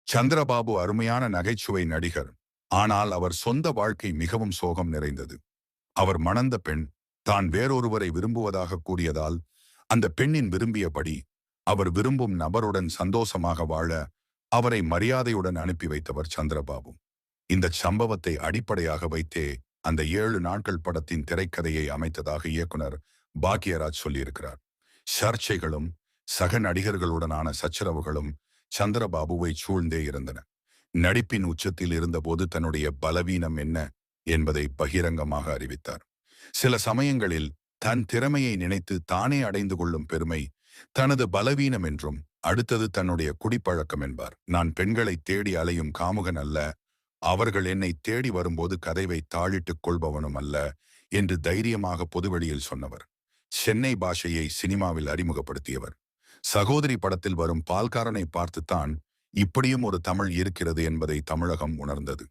சந்திரபாபு அருமையான நகைச்சுவை நடிகர். ஆனால் அவர் சொந்த வாழ்க்கை மிகவும் சோகம் நிறைந்தது. அவர் மணந்த பெண் தான் வேறொருவரை விரும்புவதாக கூறியதால் அந்த பெண்ணின் விரும்பியபடி அவர் விரும்பும் நபருடன் சந்தோஷமாக வாழ அவரை மரியாதையுடன் அனுப்பி வைத்தவர் சந்திரபாபு. இந்த சம்பவத்தை அடிப்படையாக வைத்தே அந்த 7 நாட்கள் படத்தின் திரைக்கதையை அமைத்ததாக இயக்குனர் பாக்யராஜ் சொல்லியிருக்கிறார். சர்ச்சைகளும் சக நடிகர்களுடனான சச்சரவுகளும் சந்திரபாபுவை சூழ்ந்தே இருந்தன. நடிப்பின் உச்சத்தில் இருந்தபோது தன்னுடைய பலவீனம் என்ன என்பதை பகிரங்கமாக அறிவித்தார். சில சமயங்களில் தன் திறமையை நினைத்து தானே அடைந்து கொள்ளும் பெருமை தனது பலவீனம் என்றும், அடுத்தது தன்னுடைய குடிப்பழக்கம் என்பார். நான் பெண்களை தேடி அலையும் காமுகன் அல்ல, அவர்கள் என்னை தேடி வரும்போது கதவை தாழிட்டுக் கொள்பவனும் அல்ல என்று தைரியமாக பொதுவெளியில் சொன்னவர். சென்னை பாஷையை சினிமாவில் அறிமுகப்படுத்தியவர். சகோதரி படத்தில் வரும் பால்காரனை பார்த்துத்தான் இப்படியும் ஒரு தமிழ் இருக்கிறது என்பதை தமிழகம் உணர்ந்தது.